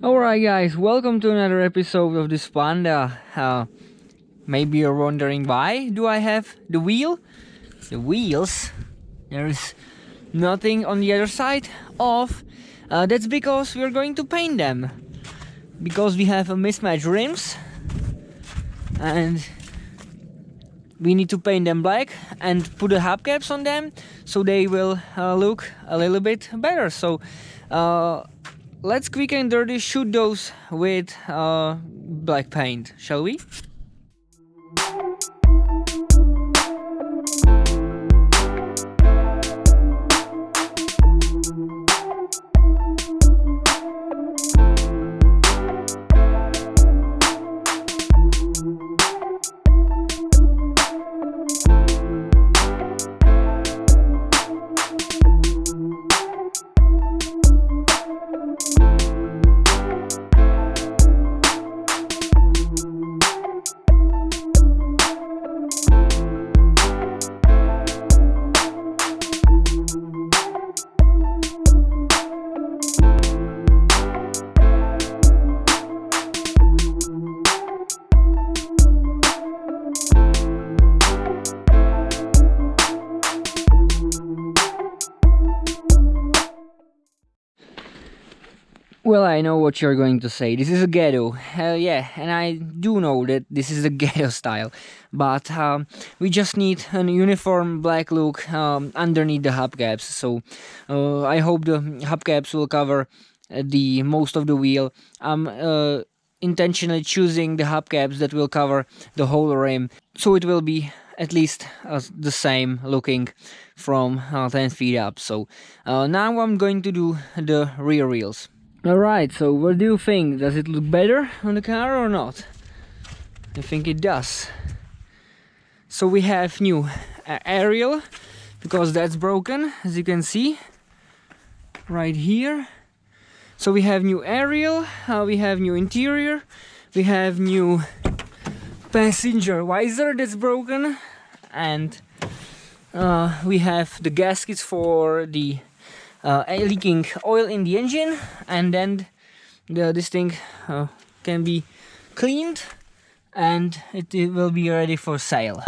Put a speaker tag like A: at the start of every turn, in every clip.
A: Alright guys, welcome to another episode of this Panda. Maybe you're wondering why do I have the wheel? The wheels? There's nothing on the other side of. That's because we're going to paint them. Because we have a mismatched rims. And we need to paint them black and put the hubcaps on them so they will look a little bit better. So let's quick and dirty shoot those with black paint, shall we? Well, I know what you're going to say. This is a ghetto. Yeah, and I do know that this is a ghetto style. But we just need a uniform black look underneath the hubcaps. So I hope the hubcaps will cover the most of the wheel. I'm intentionally choosing the hubcaps that will cover the whole rim. So it will be at least the same looking from 10 feet up. So now I'm going to do the rear wheels. Alright, so what do you think? Does it look better on the car or not? I think it does. So we have new aerial, because that's broken, as you can see, right here. So we have new aerial, we have new interior, we have new passenger visor that's broken, and we have the gaskets for the leaking oil in the engine, and then this thing can be cleaned and it will be ready for sale.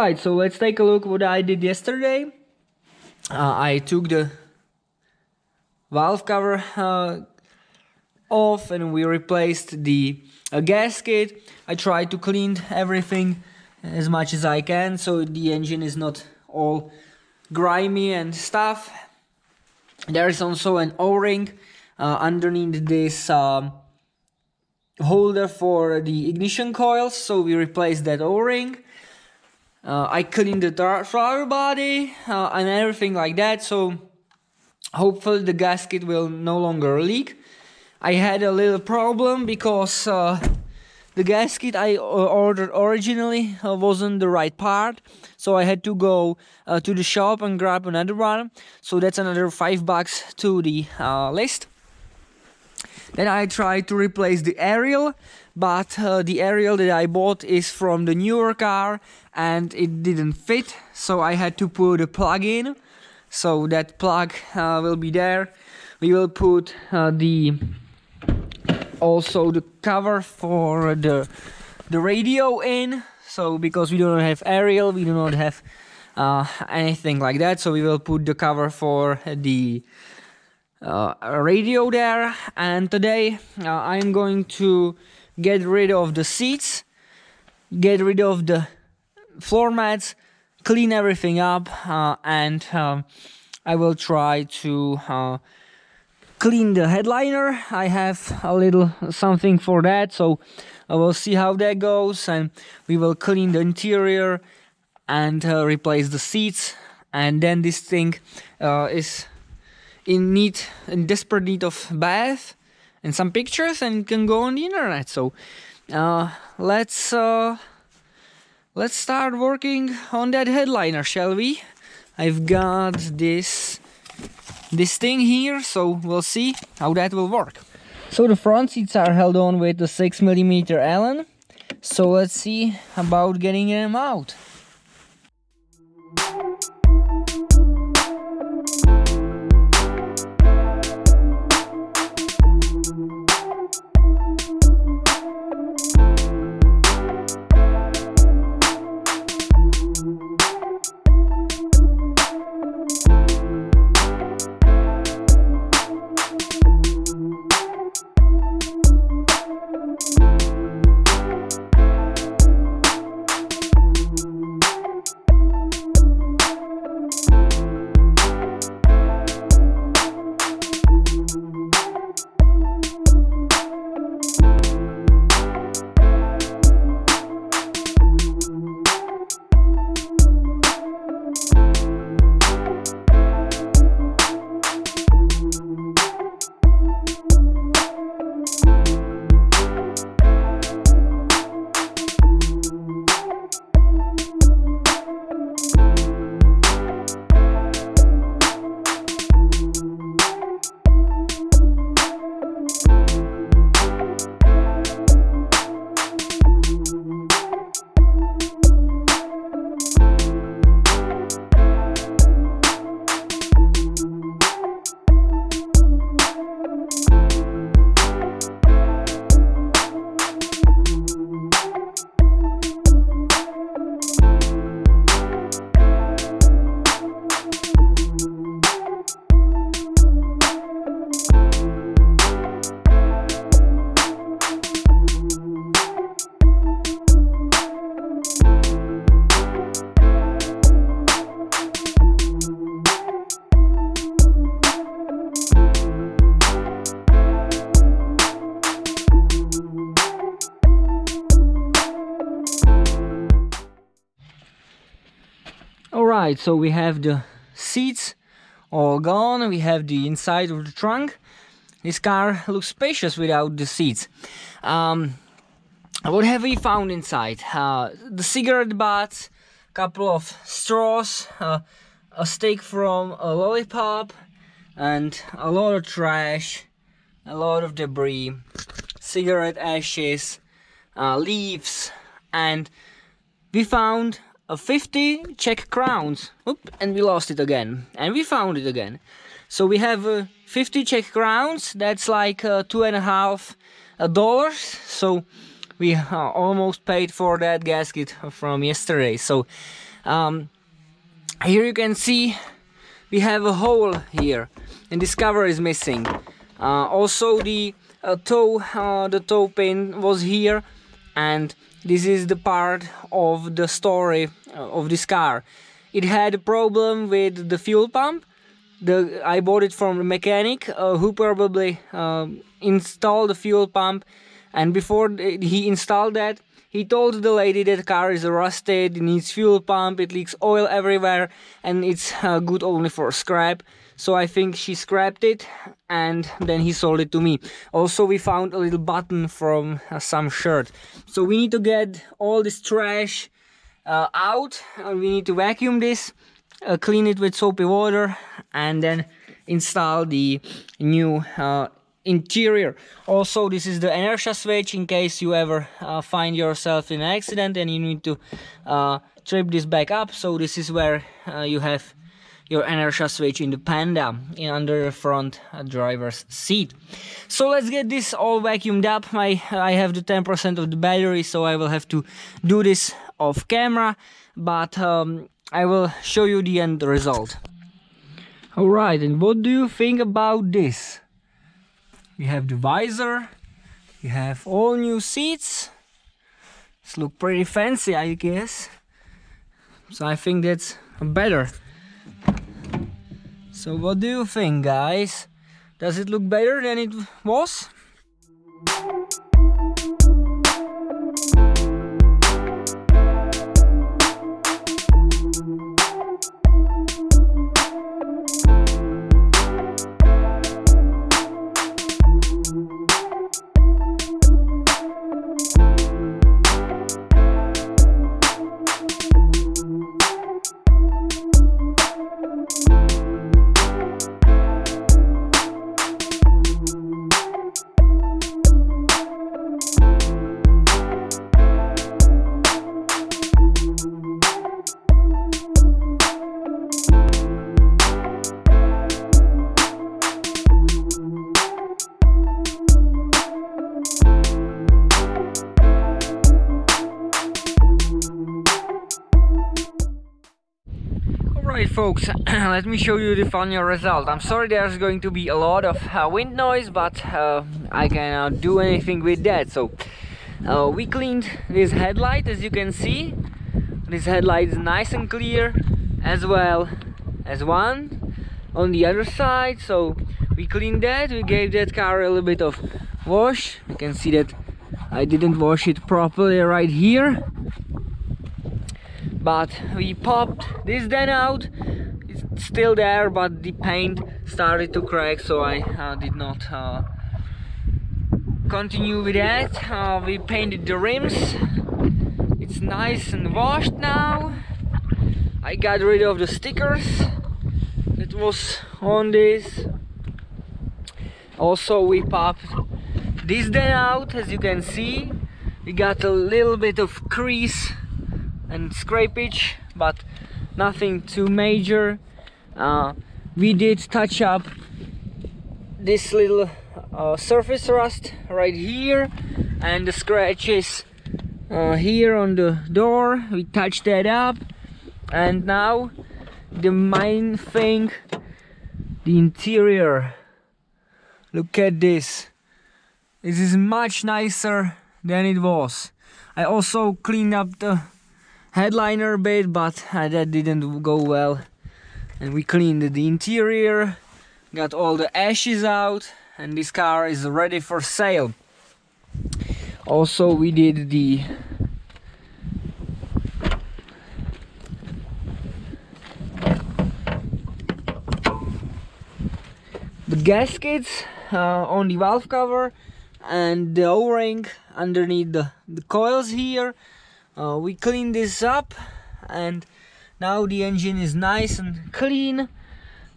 A: Alright, so let's take a look what I did yesterday. I took the valve cover off and we replaced the gasket. I tried to clean everything as much as I can so the engine is not all grimy and stuff. There is also an O-ring underneath this holder for the ignition coils, so we replaced that O-ring. I cleaned the throttle body and everything like that, so hopefully the gasket will no longer leak. I had a little problem because the gasket I ordered originally wasn't the right part, so I had to go to the shop and grab another one, so that's another $5 to the list. Then I tried to replace the aerial, but the aerial that I bought is from the newer car and it didn't fit, so I had to put a plug in. So that plug will be there. We will put also the cover for the radio in. So because we don't have aerial, we do not have anything like that. So we will put the cover for the radio there. And today I'm going to get rid of the seats, get rid of the floor mats, clean everything up, and I will try to clean the headliner. I have a little something for that, so I will see how that goes, and we will clean the interior and replace the seats, and then this thing is in desperate need of bath and some pictures, and it can go on the internet. So let's start working on that headliner, shall we? I've got this thing here, so we'll see how that will work. So the front seats are held on with the 6mm Allen, so let's see about getting them out. Alright, so we have the seats all gone, we have the inside of the trunk. This car looks spacious without the seats. What have we found inside? The cigarette butts, couple of straws, a stick from a lollipop, and a lot of trash, a lot of debris, cigarette ashes, leaves, and we found 50 Czech crowns. Oop, and we lost it again, and we found it again. So we have 50 Czech crowns, that's like $2.50. So we almost paid for that gasket from yesterday. So Here you can see we have a hole here, and this cover is missing. Also the toe pin was here, and this is the part of the story of this car. It had a problem with the fuel pump. I bought it from a mechanic who probably installed the fuel pump, and before he installed that, he told the lady that the car is rusted, it needs fuel pump, it leaks oil everywhere, and it's good only for scrap. So I think she scrapped it, and then he sold it to me. Also, we found a little button from some shirt. So we need to get all this trash out, and we need to vacuum this, clean it with soapy water, and then install the new interior. Also, this is the inertia switch in case you ever find yourself in an accident and you need to trip this back up. So this is where you have your inertia switch in the Panda, under the front driver's seat. So let's get this all vacuumed up. I have the 10% of the battery, so I will have to do this off camera, but I will show you the end result. Alright, and what do you think about this? We have the visor, we have all new seats. This look pretty fancy, I guess. So I think that's better. So what do you think, guys? Does it look better than it was? Alright folks, let me show you the final result. I'm sorry there's going to be a lot of wind noise, but I cannot do anything with that. So we cleaned this headlight, as you can see. This headlight is nice and clear, as well as one on the other side. So we cleaned that, we gave that car a little bit of wash. You can see that I didn't wash it properly right here. But we popped this then out. It's still there, but the paint started to crack, so I did not continue with that. We painted the rims. It's nice and washed now. I got rid of the stickers that was on this. Also, we popped this then out. As you can see, we got a little bit of crease and scrapage, but nothing too major. We did touch up this little surface rust right here, and the scratches here on the door. We touched that up, and now the main thing, the interior. Look at this. This is much nicer than it was. I also cleaned up the headliner bit, but that didn't go well. And we cleaned the interior, got all the ashes out, and this car is ready for sale. Also, we did the gaskets on the valve cover and the O-ring underneath the coils here. We cleaned this up, and now the engine is nice and clean.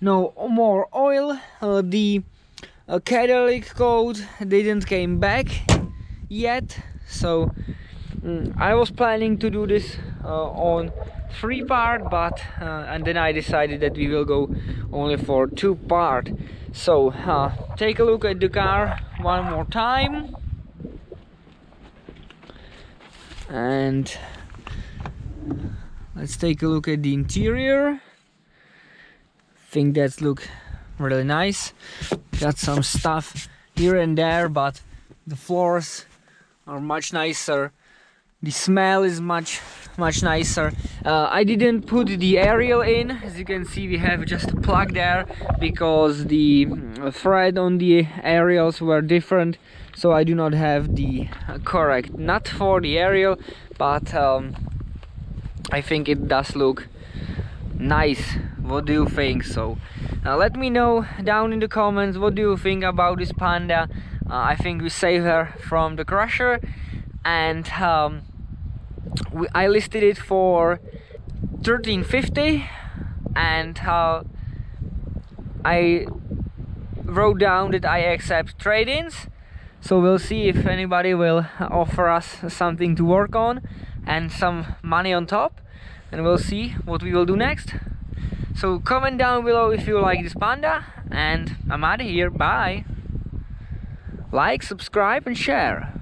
A: No more oil. The catalytic coat didn't came back yet, so I was planning to do this on 3-part, but and then I decided that we will go only for 2-part. So take a look at the car one more time, and Let's take a look at the interior. Think that's look really nice. Got some stuff here and there, but the floors are much nicer. The smell is much nicer. I didn't put the aerial in. As you can see, we have just a plug there because the thread on the aerials were different, so I do not have the correct nut for the aerial, but I think it does look nice. What do you think? So let me know down in the comments, what do you think about this Panda. I think we saved her from the crusher, and I listed it for 1350, and I wrote down that I accept trade-ins, so we'll see if anybody will offer us something to work on and some money on top, and we'll see what we will do next. So comment down below if you like this Panda, and I'm out of here. Bye. Like, subscribe and share.